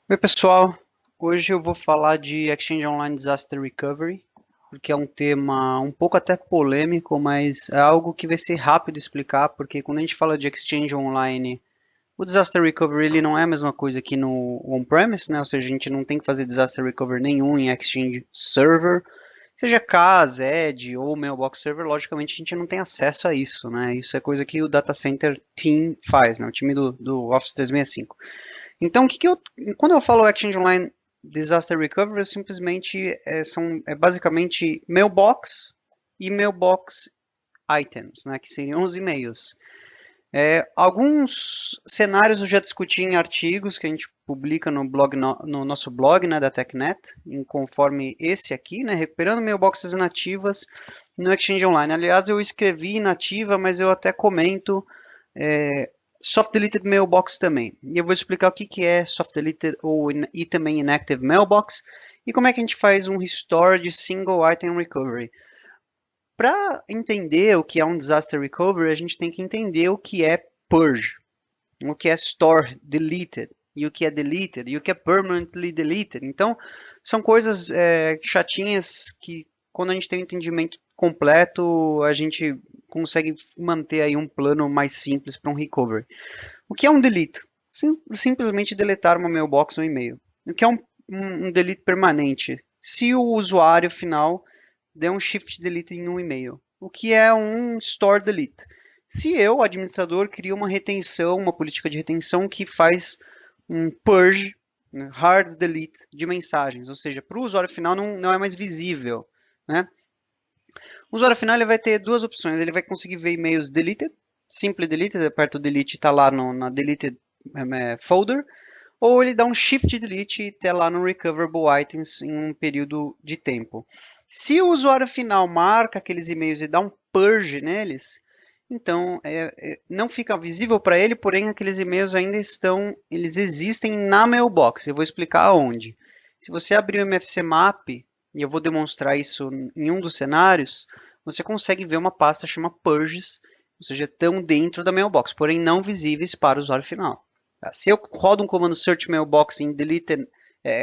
Oi, pessoal. Hoje eu vou falar de Exchange Online Disaster Recovery, porque é um tema um pouco até polêmico, mas é algo que vai ser rápido de explicar, porque quando a gente fala de Exchange Online, o Disaster Recovery ele não é a mesma coisa que no on-premise, né? Ou seja, a gente não tem que fazer Disaster Recovery nenhum em Exchange Server, seja CAS, Edge ou Mailbox Server, logicamente a gente não tem acesso a isso, né? Isso é coisa que o Data Center Team faz, né? O time do Office 365. Então, quando eu falo Exchange Online Disaster Recovery, eu simplesmente é basicamente mailbox e mailbox items, né, que seriam os e-mails. Alguns cenários eu já discuti em artigos que a gente publica no blog, no nosso blog, né, da TechNet, conforme esse aqui, né, recuperando mailboxes inativas no Exchange Online. Aliás, eu escrevi inativa, mas eu até comento é, Soft Deleted Mailbox também. E eu vou explicar o que é Soft Deleted e também Inactive Mailbox e como é que a gente faz um restore de Single Item Recovery. Para entender o que é um Disaster Recovery, a gente tem que entender o que é Purge, o que é Store Deleted, e o que é Deleted, e o que é Permanently Deleted. Então, são coisas chatinhas que, quando a gente tem um entendimento completo, a gente consegue manter aí um plano mais simples para um recovery. O que é um delete? Simplesmente deletar uma mailbox ou um e-mail. O que é um delete permanente? Se o usuário final der um shift delete em um e-mail. O que é um store delete? Se eu, administrador, crio uma retenção, uma política de retenção que faz um purge, né, hard delete de mensagens, ou seja, para o usuário final não é mais visível, né? O usuário final ele vai ter duas opções. Ele vai conseguir ver e-mails deleted, simple deleted, aperta o delete e está lá na deleted folder, ou ele dá um shift delete e está lá no recoverable items em um período de tempo. Se o usuário final marca aqueles e-mails e dá um purge neles, então não fica visível para ele, porém aqueles e-mails ainda eles existem na mailbox. Eu vou explicar aonde. Se você abrir o MFC Map, e eu vou demonstrar isso em um dos cenários, você consegue ver uma pasta chamada Purges, ou seja, estão dentro da mailbox, porém não visíveis para o usuário final. Se eu rodo um comando search mailbox em delete,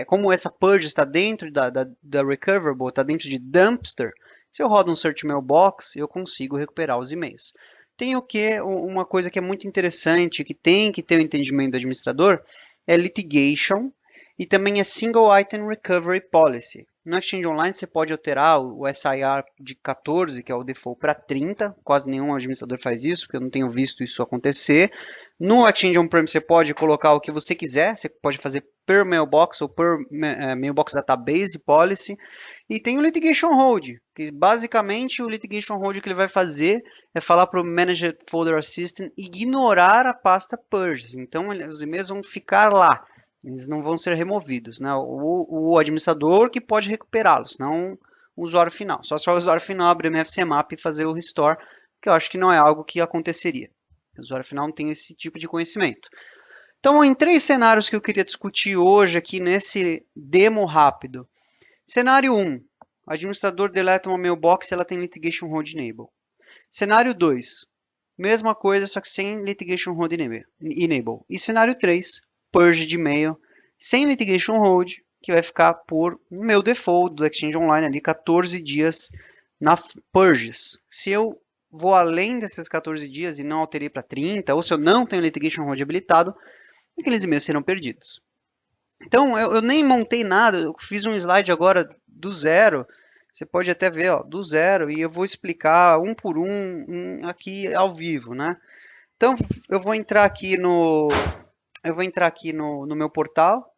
como essa purge está dentro da recoverable, está dentro de dumpster, se eu rodo um search mailbox, eu consigo recuperar os e-mails. Tem o que? Uma coisa que é muito interessante, que tem que ter o entendimento do administrador, é litigation e também é single item recovery policy. No Exchange Online você pode alterar o SIR de 14, que é o default, para 30. Quase nenhum administrador faz isso, porque eu não tenho visto isso acontecer. No Exchange On-Prem você pode colocar o que você quiser, você pode fazer per mailbox ou per mailbox database policy. E tem o litigation hold, que basicamente o litigation hold que ele vai fazer é falar para o Manager Folder Assistant ignorar a pasta purges. Então os e-mails vão ficar lá, eles não vão ser removidos, né? O administrador que pode recuperá-los, não o usuário final. Só se o usuário final abrir o MFC Map e fazer o restore, que eu acho que não é algo que aconteceria. O usuário final não tem esse tipo de conhecimento. Então, em três cenários que eu queria discutir hoje aqui nesse demo rápido. Cenário 1. O administrador deleta uma mailbox e ela tem litigation hold enable. Cenário 2. Mesma coisa, só que sem litigation hold enable. E cenário 3. Purge de e-mail sem litigation hold, que vai ficar por meu default do Exchange Online ali 14 dias na purges. Se eu vou além desses 14 dias e não alterei para 30, ou se eu não tenho litigation hold habilitado, aqueles e-mails serão perdidos. Então, eu nem montei nada, eu fiz um slide agora do zero. Você pode até ver, ó, do zero, e eu vou explicar um por aqui ao vivo, né? Então, eu vou entrar aqui no meu portal.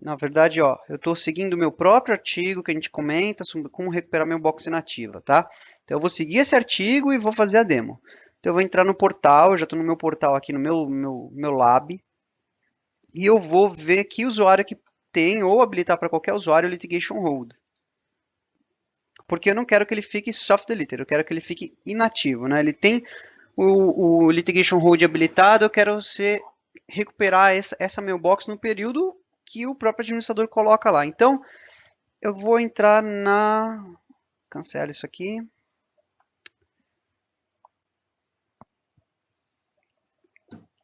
Na verdade, ó, eu estou seguindo o meu próprio artigo que a gente comenta sobre como recuperar meu box inativa, tá? Então, eu vou seguir esse artigo e vou fazer a demo. Então, eu vou entrar no portal, eu já estou no meu portal aqui no meu lab. E eu vou ver que usuário que tem ou habilitar para qualquer usuário o litigation hold. Porque eu não quero que ele fique soft deleted, eu quero que ele fique inativo, né? Ele tem o litigation hold habilitado, eu quero recuperar essa mailbox no período que o próprio administrador coloca lá. Então, eu vou entrar na... Cancela isso aqui.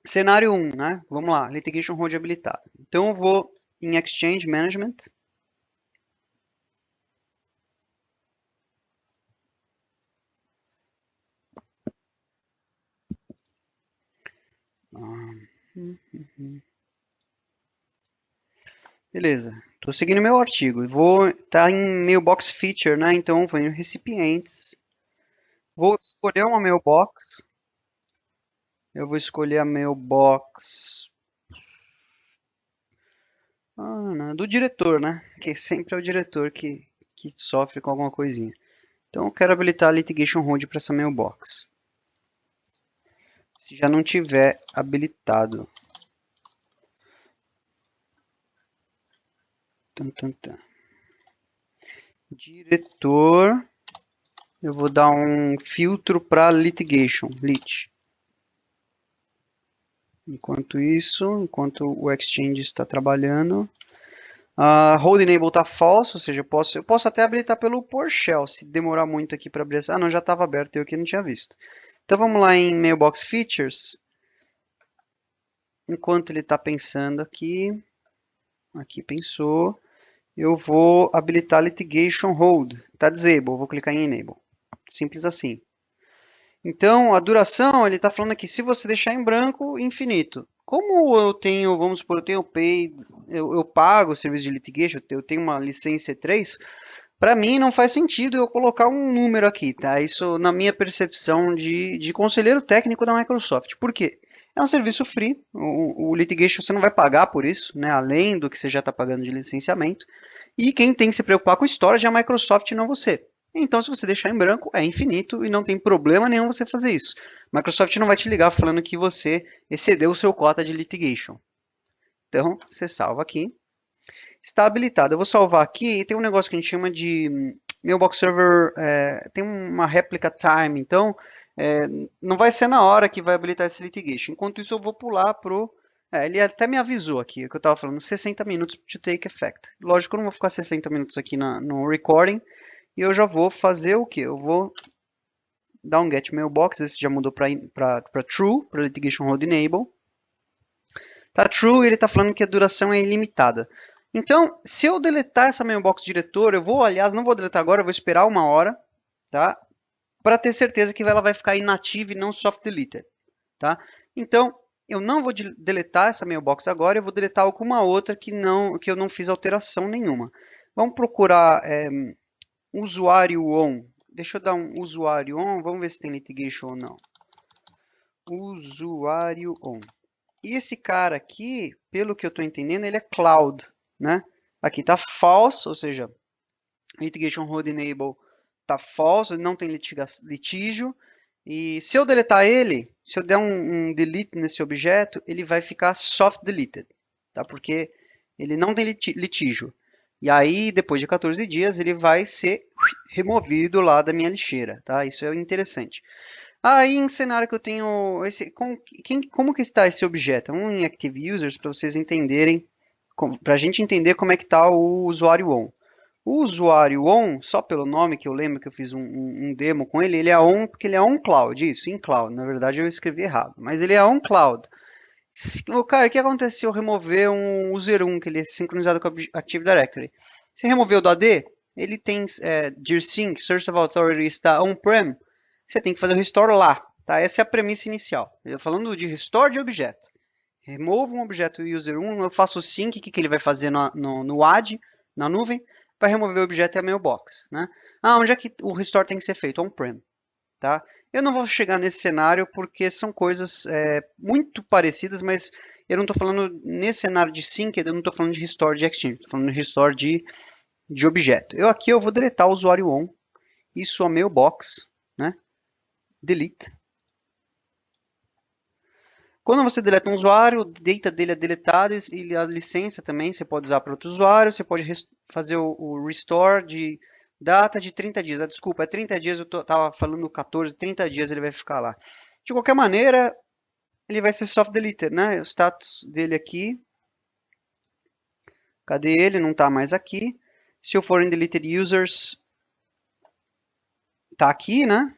Cenário 1, né? Vamos lá, litigation hold habilitado. Então eu vou em Exchange Management. Beleza, estou seguindo meu artigo. Vou estar em Mailbox Feature, né? Então vou em Recipientes. Vou escolher uma mailbox. Eu vou escolher a mailbox do diretor, né? Que sempre é o diretor que sofre com alguma coisinha. Então eu quero habilitar a Litigation Hold para essa mailbox. Se já não tiver habilitado. Tum, tum, tum. Diretor. Eu vou dar um filtro para litigation, lit. Enquanto isso, enquanto o Exchange está trabalhando, hold enable está false, ou seja, eu posso até habilitar pelo PowerShell, se demorar muito aqui para abrir. Ah, não, já estava aberto, eu aqui não tinha visto. Então vamos lá em Mailbox Features. Enquanto ele está pensando aqui pensou, eu vou habilitar Litigation Hold. Está disable, vou clicar em Enable. Simples assim. Então, a duração, ele está falando aqui, se você deixar em branco, infinito. Como eu tenho, vamos supor, eu tenho pay, eu pago o serviço de litigation, eu tenho uma licença E3, para mim não faz sentido eu colocar um número aqui, tá? Isso na minha percepção de conselheiro técnico da Microsoft. Por quê? É um serviço free, o litigation você não vai pagar por isso, né? Além do que você já está pagando de licenciamento. E quem tem que se preocupar com storage é a Microsoft e não você. Então, se você deixar em branco, é infinito e não tem problema nenhum você fazer isso. Microsoft não vai te ligar falando que você excedeu o seu cota de litigation. Então, você salva aqui. Está habilitado. Eu vou salvar aqui e tem um negócio que a gente chama de Mailbox Server, tem uma réplica time, então não vai ser na hora que vai habilitar esse litigation. Enquanto isso, eu vou pular pro. Ele até me avisou aqui, o que eu estava falando, 60 minutos to take effect. Lógico, eu não vou ficar 60 minutos aqui no recording, e eu já vou fazer o que? Eu vou dar um get mailbox, esse já mudou para true, para litigation hold enable. Tá true e ele está falando que a duração é ilimitada. Então, se eu deletar essa mailbox diretor, eu vou, aliás, não vou deletar agora, eu vou esperar uma hora, tá? Para ter certeza que ela vai ficar inativa e não soft deleted, tá? Então, eu não vou deletar essa mailbox agora, eu vou deletar alguma outra que eu não fiz alteração nenhuma. Vamos procurar usuário on. Deixa eu dar um usuário on, vamos ver se tem litigation ou não. Usuário on. E esse cara aqui, pelo que eu estou entendendo, ele é cloud, né? Aqui está false, ou seja, litigation hold enable está false, não tem litígio. E se eu deletar ele, se eu der um delete nesse objeto, ele vai ficar soft deleted, tá? Porque ele não tem litígio. E aí, depois de 14 dias, ele vai ser removido lá da minha lixeira, tá? Isso é interessante. Aí, em cenário que eu tenho como que está esse objeto? Vamos em Active Users para vocês entenderem, para a gente entender como é que está o usuário on. O usuário on, só pelo nome que eu lembro que eu fiz um demo com ele, ele é on porque ele é on cloud, isso, in cloud. Na verdade eu escrevi errado, mas ele é on cloud. Cara, o que acontece se eu remover um user 1, que ele é sincronizado com o Active Directory? Se remover o do AD, ele tem dirsync, Source of Authority está on-prem, você tem que fazer o restore lá, tá? Essa é a premissa inicial. Eu falando de restore de objeto. Removo um objeto user 1, eu faço o sync, o que ele vai fazer no AD, na nuvem, para remover o objeto e a mailbox, né? Onde é que o restore tem que ser feito? On-prem, tá? Eu não vou chegar nesse cenário porque são coisas muito parecidas, mas eu não estou falando nesse cenário de sync, eu não estou falando de restore de Exchange, estou falando de restore de objeto. Aqui eu vou deletar o usuário on e sua mailbox, né? Delete. Quando você deleta um usuário, o data dele é deletado e a licença também você pode usar para outro usuário, você pode fazer o restore de data de 30 dias. Desculpa, é 30 dias, eu estava falando 14, 30 dias ele vai ficar lá. De qualquer maneira, ele vai ser soft deleted, né? O status dele aqui. Cadê ele? Não está mais aqui. Se eu for em deleted users, está aqui, né?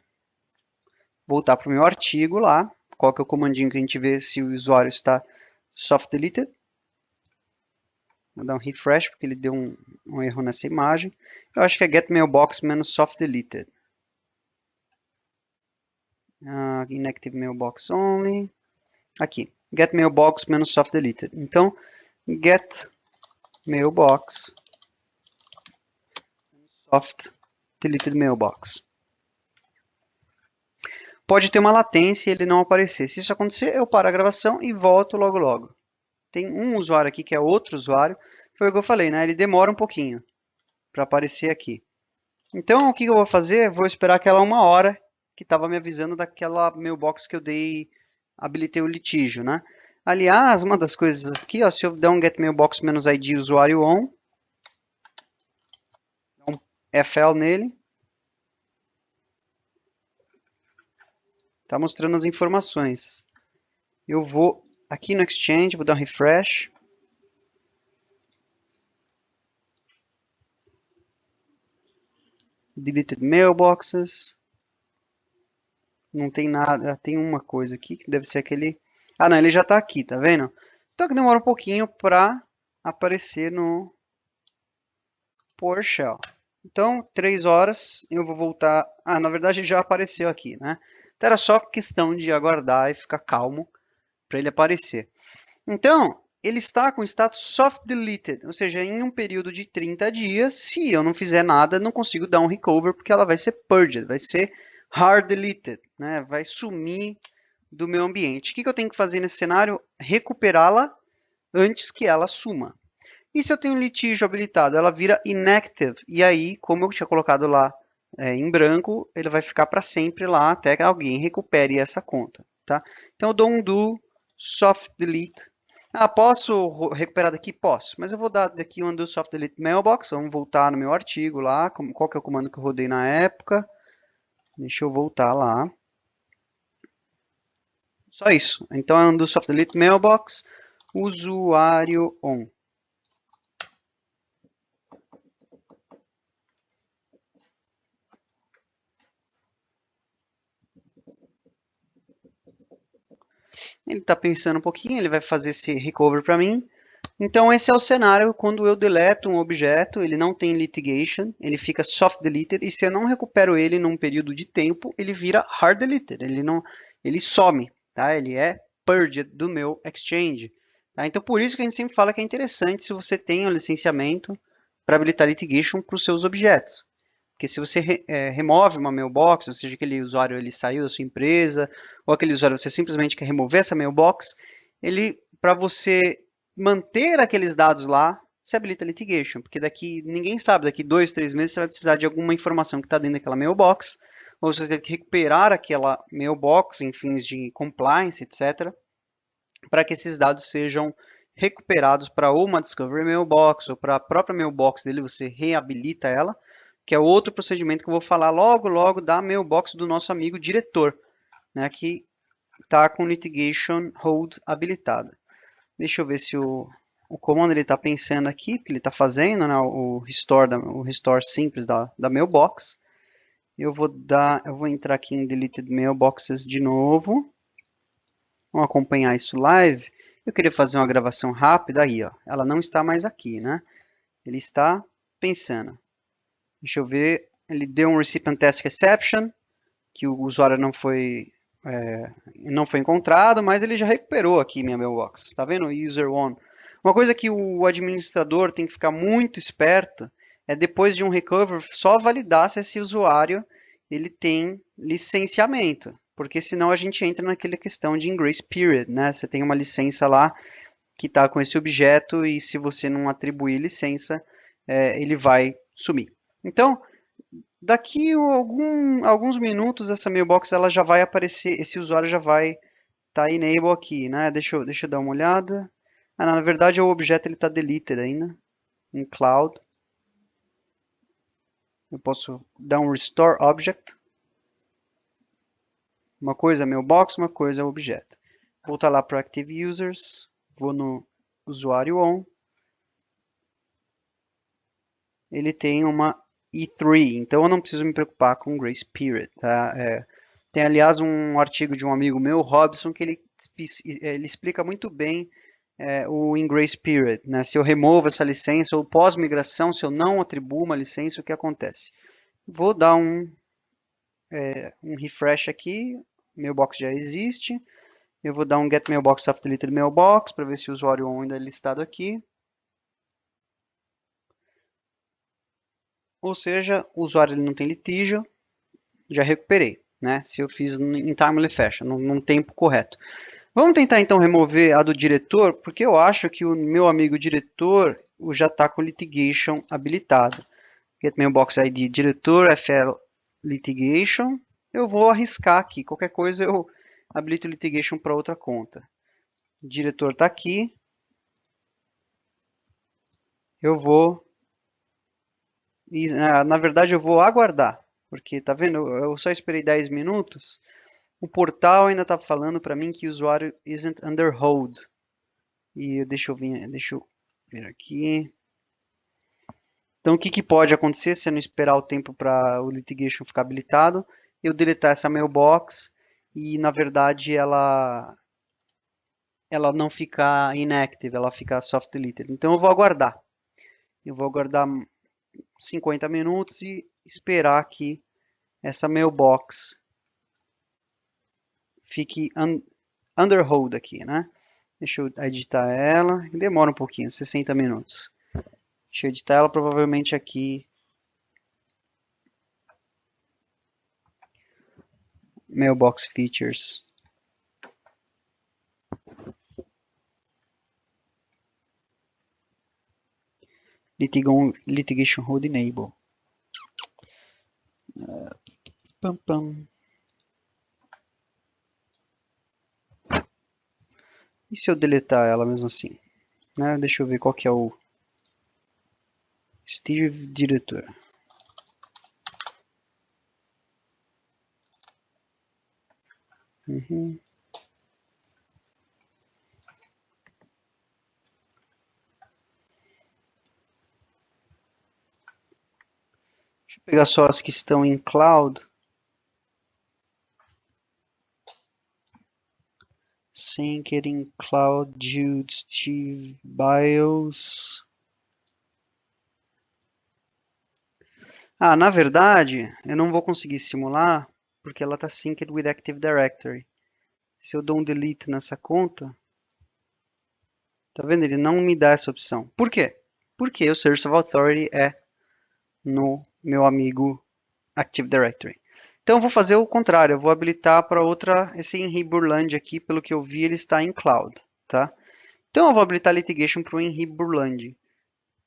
Voltar para o meu artigo lá. qual que é o comandinho que a gente vê se o usuário está soft deleted. Vou dar um refresh porque ele deu um erro nessa imagem. Eu acho que é get mailbox menos soft deleted. Inactive mailbox only. Aqui, get mailbox menos soft deleted. Então, get mailbox soft deleted mailbox. Pode ter uma latência e ele não aparecer. Se isso acontecer, eu paro a gravação e volto logo logo. Tem um usuário aqui que é outro usuário. Foi o que eu falei, né? Ele demora um pouquinho para aparecer aqui. Então, o que eu vou fazer? Vou esperar aquela 1 hora que estava me avisando daquela mailbox que eu habilitei o litígio, né? Aliás, uma das coisas aqui, ó, se eu der um get mailbox menos ID usuário on, um FL nele, tá mostrando as informações. Eu vou aqui no Exchange, vou dar um refresh. Deleted mailboxes. Não tem nada. Tem uma coisa aqui que deve ser aquele. Ah, não, ele já está aqui, tá vendo? Então que demora um pouquinho para aparecer no PowerShell. Então, 3 horas, eu vou voltar. Ah, na verdade já apareceu aqui, né? Então era só questão de aguardar e ficar calmo para ele aparecer. Então, ele está com status soft deleted, ou seja, em um período de 30 dias, se eu não fizer nada, não consigo dar um recover, porque ela vai ser purged, vai ser hard deleted, né? Vai sumir do meu ambiente. O que eu tenho que fazer nesse cenário? Recuperá-la antes que ela suma. E se eu tenho um litígio habilitado, ela vira inactive, e aí, como eu tinha colocado lá em branco, ele vai ficar para sempre lá até que alguém recupere essa conta, tá? Então eu dou um do soft delete. Ah, posso recuperar daqui? Posso, mas eu vou dar daqui um undo soft delete mailbox. Vamos voltar no meu artigo lá, qual que é o comando que eu rodei na época. Deixa eu voltar lá. Só isso. Então é undo soft delete mailbox, usuário on. Ele está pensando um pouquinho, ele vai fazer esse recover para mim. Então esse é o cenário quando eu deleto um objeto, ele não tem litigation, ele fica soft deleted, e se eu não recupero ele num período de tempo, ele vira hard deleted, ele some, tá? Ele é purged do meu exchange. Tá? Então por isso que a gente sempre fala que é interessante se você tem um licenciamento para habilitar litigation para os seus objetos. Porque se você remove uma mailbox, ou seja, aquele usuário ele saiu da sua empresa, ou aquele usuário você simplesmente quer remover essa mailbox, para você manter aqueles dados lá, se habilita litigation, porque daqui, ninguém sabe, daqui 2, 3 meses você vai precisar de alguma informação que está dentro daquela mailbox, ou você tem que recuperar aquela mailbox em fins de compliance, etc., para que esses dados sejam recuperados para uma Discovery Mailbox ou para a própria mailbox dele, você reabilita ela, que é outro procedimento que eu vou falar logo, logo da mailbox do nosso amigo diretor, né, que está com Litigation Hold habilitada. Deixa eu ver se o comando ele está pensando aqui, que ele está fazendo, né, o restore simples da mailbox. Eu vou entrar aqui em Deleted Mailboxes de novo. Vamos acompanhar isso live. Eu queria fazer uma gravação rápida aí, ó. Ela não está mais aqui, né? Ele está pensando. Deixa eu ver. Ele deu um recipient task exception, que o usuário não foi encontrado, mas ele já recuperou aqui minha mailbox. Tá vendo? User one. Uma coisa que o administrador tem que ficar muito esperto é depois de um recover só validar se esse usuário ele tem licenciamento, porque senão a gente entra naquela questão de grace period, né? Você tem uma licença lá que está com esse objeto e se você não atribuir licença, ele vai sumir. Então, daqui alguns minutos essa mailbox ela já vai aparecer, esse usuário já vai estar enable aqui, né? Deixa eu dar uma olhada. Ah, na verdade o objeto ele está deleted ainda em cloud. Eu posso dar um restore object. Uma coisa é mailbox, uma coisa é objeto. Voltar lá para active users, vou no usuário on. Ele tem uma E3, então eu não preciso me preocupar com grace period, tá? Tem, aliás, um artigo de um amigo meu, Robson, que ele explica muito bem o in grace period, né? Se eu removo essa licença ou pós-migração, se eu não atribuo uma licença, o que acontece? Vou dar um refresh aqui, mailbox já existe. Eu vou dar um get mailbox after deleted mailbox para ver se o usuário ainda é listado aqui. Ou seja, o usuário ele não tem litígio, já recuperei, né? Se eu fiz em timely fashion, num tempo correto. Vamos tentar então remover a do diretor, porque eu acho que o meu amigo diretor já está com litigation habilitado. Get mailbox ID diretor FL litigation. Eu vou arriscar aqui, qualquer coisa eu habilito litigation para outra conta. O diretor está aqui. Eu vou, na verdade eu vou aguardar, porque tá vendo, eu só esperei 10 minutos. O portal ainda está falando para mim que o usuário isn't under hold. E deixa eu ver aqui. Então, o que pode acontecer se eu não esperar o tempo para o litigation ficar habilitado? Eu deletar essa mailbox e, na verdade, ela não ficar inactive, ela ficar soft deleted. Então, eu vou aguardar. Eu vou aguardar 50 minutos e esperar que essa mailbox fique under hold aqui, né? Deixa eu editar ela. Demora um pouquinho, 60 minutos. Deixa eu editar ela provavelmente aqui. Mailbox features. Litigation hold enable. Pam, pam. E se eu deletar ela mesmo assim? Né? Deixa eu ver qual que é o Steve diretor. Uhum. Deixa eu pegar só as que estão em cloud. Synced in cloud, Jude, Steve, BIOS. Ah, na verdade, eu não vou conseguir simular porque ela está synced with Active Directory. Se eu dou um delete nessa conta, tá vendo? Ele não me dá essa opção. Por quê? Porque o Source of Authority é no meu amigo Active Directory. Então eu vou fazer o contrário, eu vou habilitar para outra, esse Henri Burland aqui, pelo que eu vi, ele está em cloud, tá? Então eu vou habilitar litigation para o Henri Burland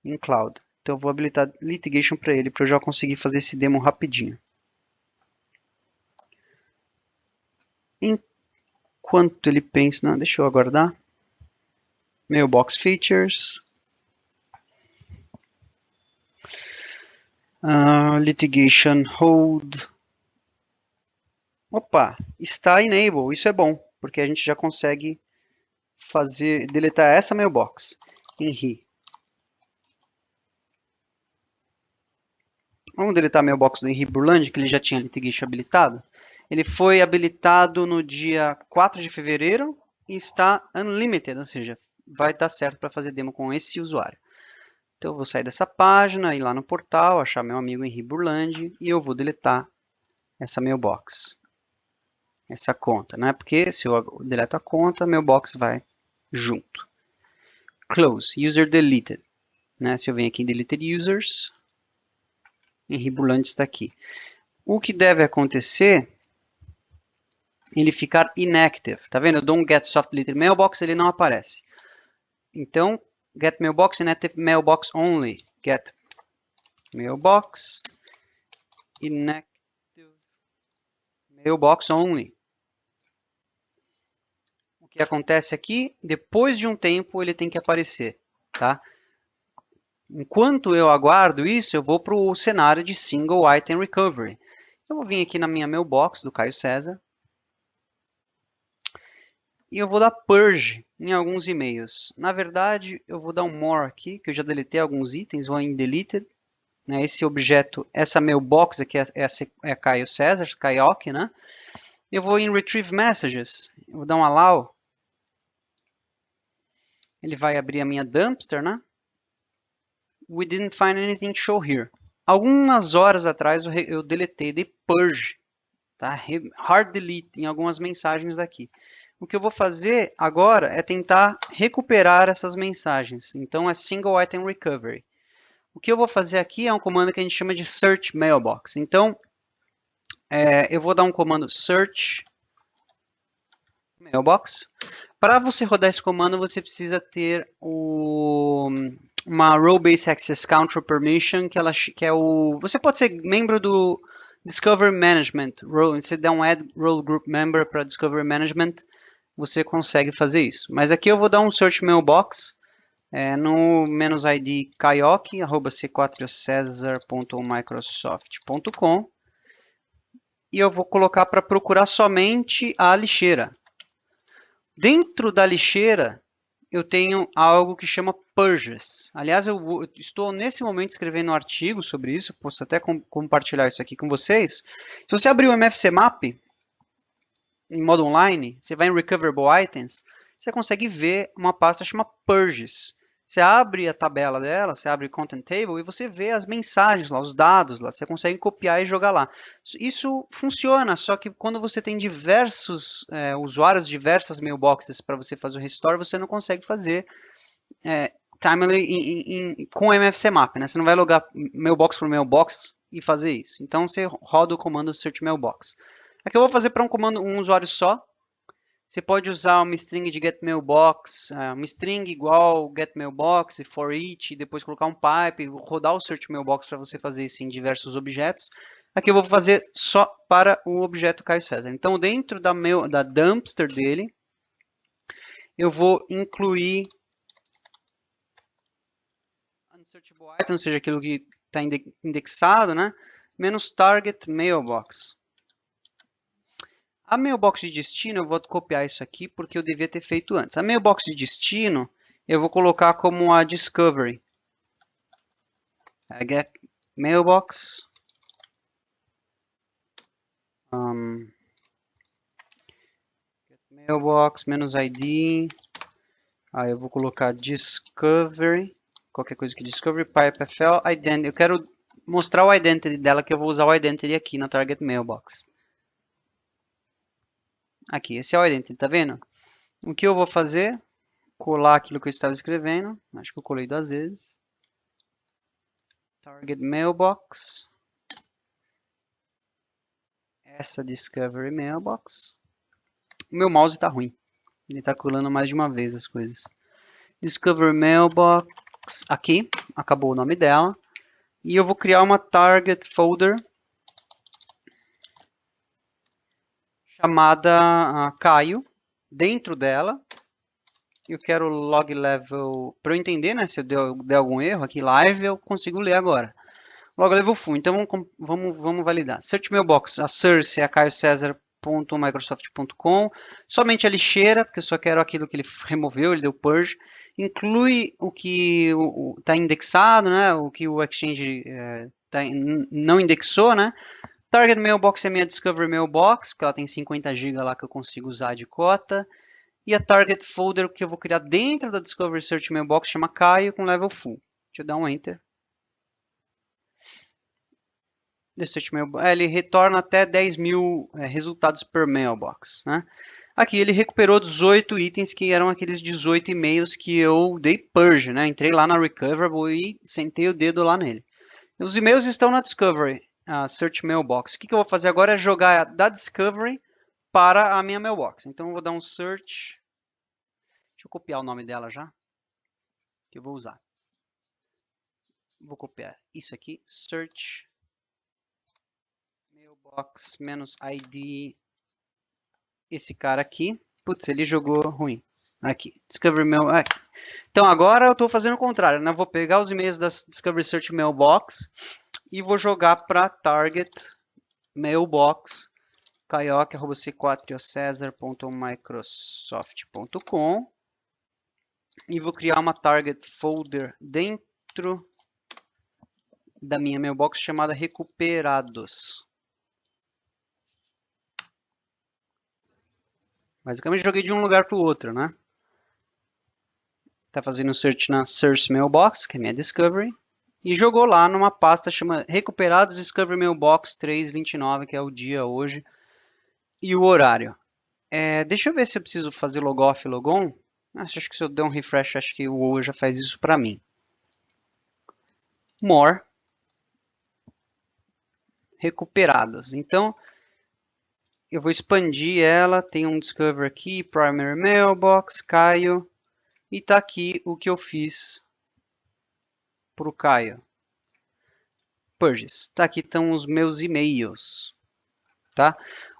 em cloud. Então eu vou habilitar litigation para ele, para eu já conseguir fazer esse demo rapidinho. Enquanto ele pensa, não, deixa eu aguardar. Mailbox features. Litigation hold. Opa, está enable, isso é bom, porque a gente já consegue deletar essa mailbox em RI. Vamos deletar a mailbox do Henri Burland, que ele já tinha litigation habilitado. Ele foi habilitado no dia 4 de fevereiro e está unlimited, ou seja, vai dar certo para fazer demo com esse usuário. Então eu vou sair dessa página, ir lá no portal, achar meu amigo Henri Burland e eu vou deletar essa mailbox, essa conta, né? Porque se eu deleto a conta, a mailbox vai junto. Close, user deleted, né? Se eu venho aqui em deleted users, Henri Burland está aqui. O que deve acontecer, ele ficar inactive. Tá vendo? Eu dou um get soft deleted mailbox, ele não aparece. Então, get mailbox inactive mailbox only. Get mailbox inactive mailbox only. O que acontece aqui, depois de um tempo ele tem que aparecer, tá? Enquanto eu aguardo isso, eu vou para o cenário de single item recovery. Eu vou vir aqui na minha mailbox do Caio César e eu vou dar purge em alguns e-mails. Na verdade, eu vou dar um more aqui, que eu já deletei alguns itens, vou em deleted. Esse objeto, essa mailbox aqui é Caio César, Caioque, né? Eu vou em Retrieve Messages, eu vou dar um allow. Ele vai abrir a minha dumpster, né? We didn't find anything to show here. Algumas horas atrás eu deletei, dei purge, tá? Hard delete em algumas mensagens aqui. O que eu vou fazer agora é tentar recuperar essas mensagens. Então é single item recovery. O que eu vou fazer aqui é um comando que a gente chama de search mailbox. Então eu vou dar um comando search mailbox. Para você rodar esse comando, você precisa ter uma Role Based Access Control Permission, que é o... Você pode ser membro do Discovery Management. Você dá um Add Role Group Member para Discovery Management, você consegue fazer isso. Mas aqui eu vou dar um Search Mailbox no "-id kaioki, c4cesar.microsoft.com, e eu vou colocar para procurar somente a lixeira. Dentro da lixeira, eu tenho algo que chama purges. Aliás, eu estou nesse momento escrevendo um artigo sobre isso, posso até compartilhar isso aqui com vocês. Se você abrir o MFC Map em modo online, você vai em Recoverable Items, você consegue ver uma pasta chamada Purges. Você abre a tabela dela, você abre Content Table e você vê as mensagens lá, os dados lá, você consegue copiar e jogar lá. Isso funciona, só que quando você tem diversos usuários, diversas mailboxes para você fazer o restore, você não consegue fazer timely com o MFC Map, né? Você não vai logar mailbox por mailbox e fazer isso. Então você roda o comando search mailbox. Aqui eu vou fazer para um usuário só. Você pode usar uma string de getMailbox, uma string igual getMailbox e for each, e depois colocar um pipe, rodar o search mailbox para você fazer isso em diversos objetos. Aqui eu vou fazer só para o objeto Caio César. Então, dentro da dumpster dele, eu vou incluir unsearchable item, ou seja, aquilo que está indexado, né? Menos target mailbox. A mailbox de destino, eu vou copiar isso aqui porque eu devia ter feito antes. A mailbox de destino, eu vou colocar como a discovery. Get mailbox. Get mailbox, menos ID. Aí eu vou colocar discovery. Qualquer coisa que discovery, pipefl, identity. Eu quero mostrar o identity dela, que eu vou usar o identity aqui na target mailbox. Aqui, esse é o identity, tá vendo? O que eu vou fazer? Colar aquilo que eu estava escrevendo. Acho que eu colei 2 vezes. Target mailbox. Essa discovery mailbox. O meu mouse está ruim. Ele está colando mais de uma vez as coisas. Discovery mailbox. Aqui. Acabou o nome dela. E eu vou criar uma target folder chamada Caio. Dentro dela, eu quero log level, para eu entender, né, se eu der algum erro aqui live, eu consigo ler agora. Log level full, então vamos validar. Search mailbox, a source é a caiocesar.microsoft.com, somente a lixeira, porque eu só quero aquilo que ele removeu, ele deu purge. Inclui o que está indexado, né, o que o Exchange não indexou, né. Target mailbox é minha discovery mailbox, porque ela tem 50 GB lá que eu consigo usar de cota. E a target folder que eu vou criar dentro da Discovery Search Mailbox chama Caio com level full. Deixa eu dar um Enter. Ele retorna até 10.000 resultados per mailbox. Né? Aqui ele recuperou 18 itens que eram aqueles 18 e-mails que eu dei purge. Né? Entrei lá na Recoverable e sentei o dedo lá nele. Os e-mails estão na Discovery Search Mailbox. O que eu vou fazer agora é jogar da Discovery para a minha mailbox. Então eu vou dar um search. Deixa eu copiar o nome dela já, que eu vou usar. Vou copiar isso aqui, search mailbox menos ID, esse cara aqui. Putz, ele jogou ruim. Aqui, Discovery Mail. Aqui. Então agora eu estou fazendo o contrário, né? Vou pegar os e-mails da Discovery Search Mailbox e vou jogar para Target Mailbox caioque.c4cesar.microsoft.com e vou criar uma target folder dentro da minha mailbox chamada recuperados. Basicamente joguei de um lugar para o outro, né? Tá fazendo search na Source Mailbox, que é minha Discovery, e jogou lá numa pasta chama Recuperados Discovery Mailbox 329, que é o dia hoje, e o horário. Deixa eu ver se eu preciso fazer logoff e logon. Acho que se eu der um refresh, acho que o WoW já faz isso para mim. More. Recuperados. Então, eu vou expandir ela. Tem um Discover aqui, Primary Mailbox, Caio. E tá aqui o que eu fiz para o Caio. Purges. Tá aqui estão os meus e-mails. Tá?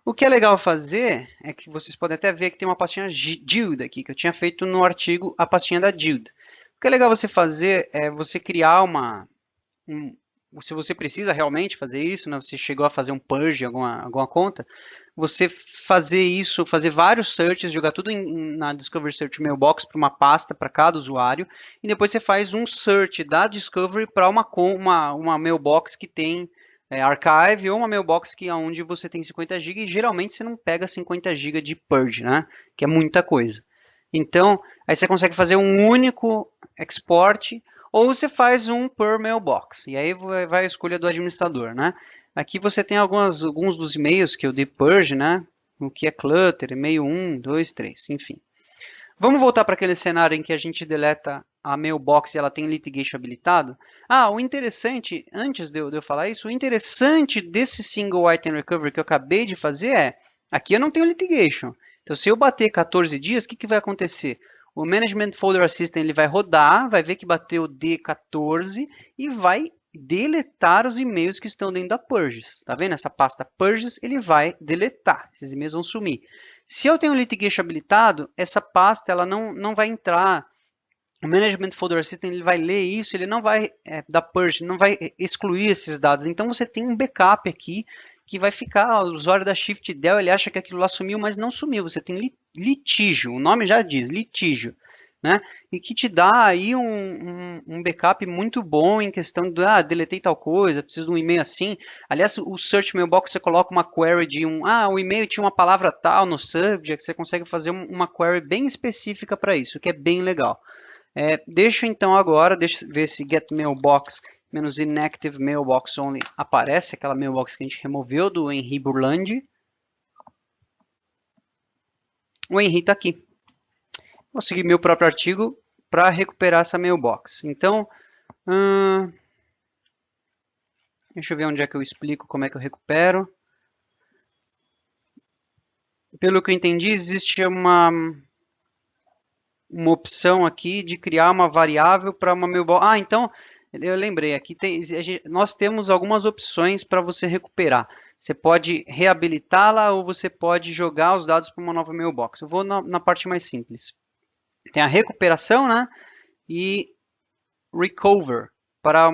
O que é legal fazer é que vocês podem até ver que tem uma pastinha Guild aqui, que eu tinha feito no artigo a pastinha da Guild. O que é legal você fazer é você criar se você precisa realmente fazer isso, né, você chegou a fazer um purge em alguma conta, você fazer isso, fazer vários searches, jogar tudo na Discovery Search Mailbox para uma pasta para cada usuário, e depois você faz um search da Discovery para uma mailbox que tem archive ou uma mailbox que onde você tem 50 GB e geralmente você não pega 50 GB de purge, né? Que é muita coisa. Então, aí você consegue fazer um único export ou você faz um per mailbox. E aí vai a escolha do administrador, né? Aqui você tem alguns dos e-mails que eu dei purge, né? O que é clutter, e-mail 1, 2, 3, enfim. Vamos voltar para aquele cenário em que a gente deleta a mailbox e ela tem litigation habilitado. O interessante, antes de eu falar isso, o interessante desse single item recovery que eu acabei de fazer aqui eu não tenho litigation. Então, se eu bater 14 dias, o que vai acontecer? O Management Folder Assistant ele vai rodar, vai ver que bateu D14 e vai deletar os e-mails que estão dentro da Purges. Tá vendo? Essa pasta Purges, ele vai deletar. Esses e-mails vão sumir. Se eu tenho litigation habilitado, essa pasta ela não vai entrar. O Management Folder Assistant ele vai ler isso, ele não vai dar purge, não vai excluir esses dados. Então você tem um backup aqui que vai ficar, o usuário da ShiftDel ele acha que aquilo lá sumiu, mas não sumiu. Você tem litígio, o nome já diz, litígio. Né? E que te dá aí um backup muito bom em questão de, deletei tal coisa, preciso de um e-mail assim. Aliás, o Search Mailbox, você coloca uma query de o e-mail tinha uma palavra tal no subject, você consegue fazer uma query bem específica para isso, que é bem legal. Deixa então agora, deixa eu ver se get mailbox menos inactive mailbox only aparece, aquela mailbox que a gente removeu do Henri Burlandi. O Henri está aqui. Vou seguir meu próprio artigo para recuperar essa mailbox. Então, deixa eu ver onde é que eu explico como é que eu recupero. Pelo que eu entendi, existe uma opção aqui de criar uma variável para uma mailbox. Então, eu lembrei, aqui nós temos algumas opções para você recuperar. Você pode reabilitá-la ou você pode jogar os dados para uma nova mailbox. Eu vou na parte mais simples. Tem a recuperação, né? E recover, para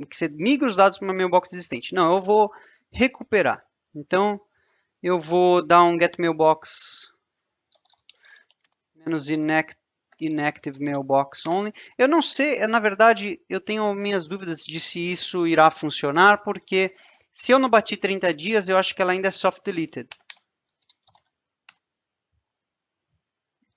que você migre os dados para uma mailbox existente. Não, eu vou recuperar. Então, eu vou dar um get mailbox menos inactive mailbox only. Eu não sei, na verdade, eu tenho minhas dúvidas de se isso irá funcionar, porque se eu não bati 30 dias, eu acho que ela ainda é soft deleted.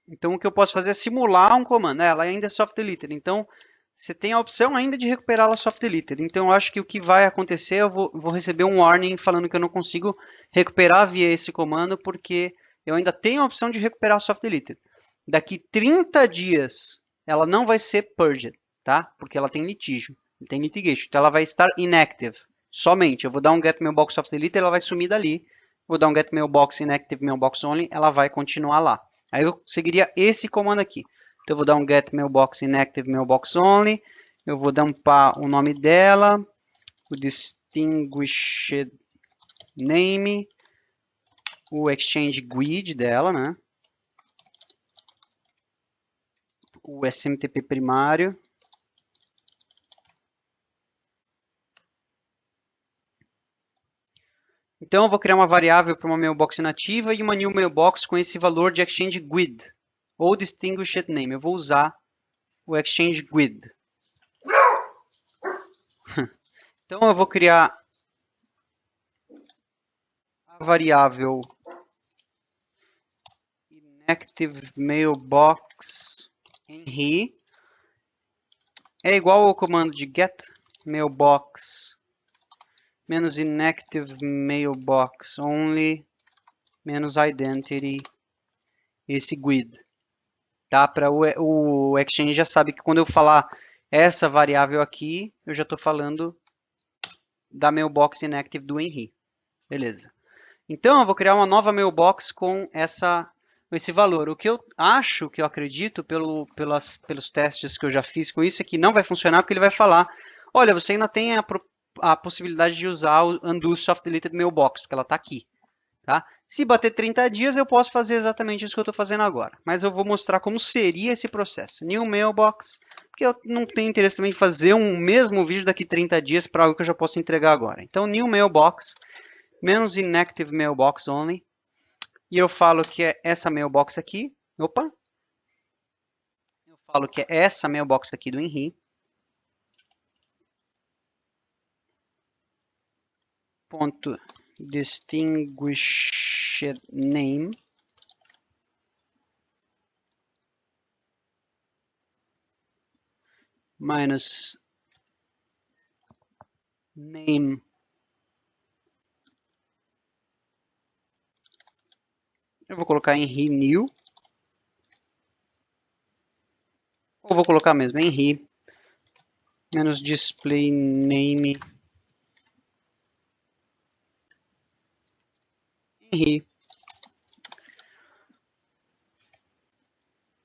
Então, o que eu posso fazer é simular um comando. Ela ainda é soft deleted. Então, você tem a opção ainda de recuperá-la soft deleted. Então, eu acho que o que vai acontecer, eu vou receber um warning falando que eu não consigo recuperar via esse comando, porque eu ainda tenho a opção de recuperar soft deleted. Daqui 30 dias, ela não vai ser purged, tá? Porque ela tem litígio, tem litigation. Então, ela vai estar inactive somente. Eu vou dar um get mailbox soft deleted, ela vai sumir dali. Vou dar um get mailbox inactive mailbox only, ela vai continuar lá. Aí eu seguiria esse comando aqui. Então eu vou dar um get mailbox inactive mailbox only. Eu vou dampar o nome dela, o distinguished name, o exchange GUID dela, né? O SMTP primário. Então eu vou criar uma variável para uma mailbox inativa e uma new mailbox com esse valor de exchange GUID ou distinguished name. Eu vou usar o exchange GUID. Então eu vou criar a variável inactive mailbox Henry é igual ao comando de get mailbox menos inactive mailbox only menos identity esse GUID. Tá? Para o Exchange já sabe que quando eu falar essa variável aqui, eu já estou falando da mailbox inactive do Henry. Beleza. Então, eu vou criar uma nova mailbox com esse valor. O que eu acho, que eu acredito, pelos testes que eu já fiz com isso, é que não vai funcionar, porque ele vai falar, olha, você ainda tem a possibilidade de usar o undo soft deleted mailbox, porque ela está aqui. Tá? Se bater 30 dias, eu posso fazer exatamente isso que eu estou fazendo agora. Mas eu vou mostrar como seria esse processo. New mailbox, porque eu não tenho interesse também em fazer um mesmo vídeo daqui 30 dias para algo que eu já posso entregar agora. Então, new mailbox, menos inactive mailbox only. E eu falo que é essa mailbox aqui. Opa! Eu falo que é essa mailbox aqui do Henry. Ponto distinguished name. Minus name eu vou colocar Henry new ou vou colocar mesmo Henry menos display name Henry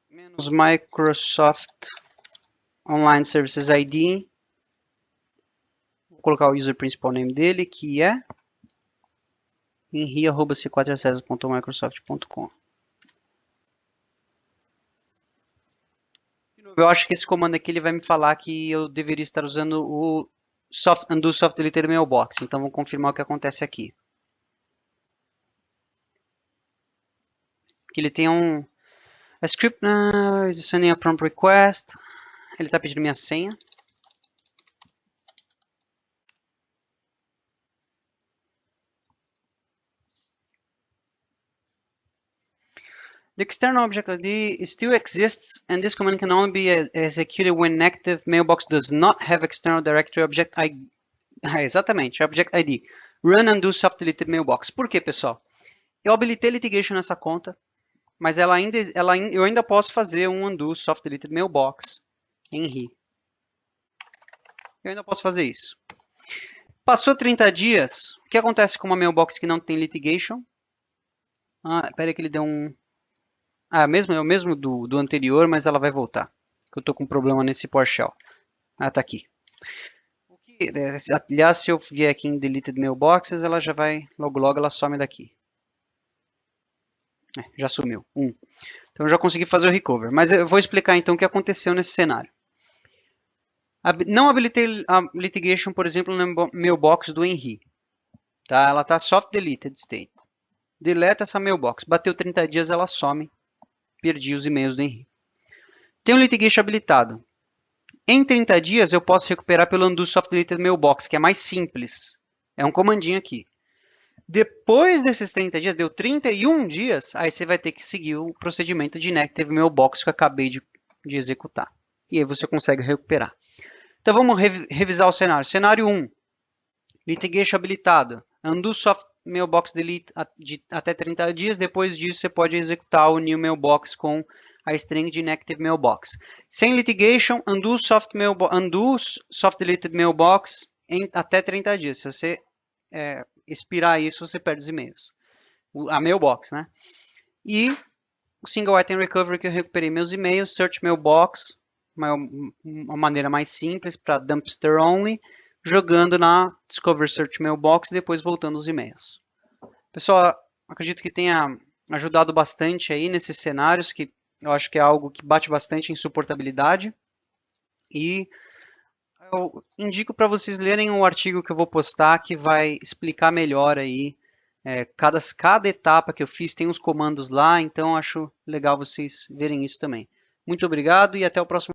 menos Microsoft Online Services ID. Vou colocar o user principal name dele, que é henry@c4acessos.microsoft.com. Eu acho que esse comando aqui ele vai me falar que eu deveria estar usando o undo soft deleted mailbox. Então vamos confirmar o que acontece aqui. Que ele tem a script now is sending a prompt request. Ele está pedindo minha senha. The external object ID still exists, and this command can only be executed when active mailbox does not have external directory object ID. Exatamente, object ID. Run undo soft deleted mailbox. Por quê, pessoal? Eu habilitei litigation nessa conta, mas eu ainda posso fazer um undo soft deleted mailbox em Henry. Eu ainda posso fazer isso. Passou 30 dias, o que acontece com uma mailbox que não tem litigation? Espera aí que ele deu um... é o mesmo do anterior, mas ela vai voltar. Eu estou com um problema nesse PowerShell. Tá aqui. Aliás, se eu vier aqui em Deleted Mailboxes, ela já vai, logo ela some daqui. Já sumiu. Então eu já consegui fazer o recover. Mas eu vou explicar então o que aconteceu nesse cenário. Não habilitei a litigation, por exemplo, no mailbox do Henry. Tá? Ela está soft deleted state. Deleta essa mailbox. Bateu 30 dias, ela some. Perdi os e-mails do Henry. Tem um litigation habilitado. Em 30 dias eu posso recuperar pelo undo soft deleted mailbox, que é mais simples. É um comandinho aqui. Depois desses 30 dias, deu 31 dias, aí você vai ter que seguir o procedimento de inactive mailbox que eu acabei de executar. E aí você consegue recuperar. Então vamos revisar o cenário. Cenário 1. Litigation habilitado. Undo soft mailbox delete até 30 dias. Depois disso você pode executar o new mailbox com a string de inactive mailbox. Sem litigation, undo soft deleted mailbox até 30 dias. Se você expirar isso, você perde os e-mails. A mailbox, né? E o single item recovery, que eu recuperei meus e-mails. Search mailbox, uma maneira mais simples para dumpster only, jogando na discover search mailbox e depois voltando os e-mails. Pessoal, acredito que tenha ajudado bastante aí nesses cenários, que eu acho que é algo que bate bastante em suportabilidade. E eu indico para vocês lerem o artigo que eu vou postar, que vai explicar melhor aí. Cada etapa que eu fiz tem uns comandos lá, então acho legal vocês verem isso também. Muito obrigado e até o próximo.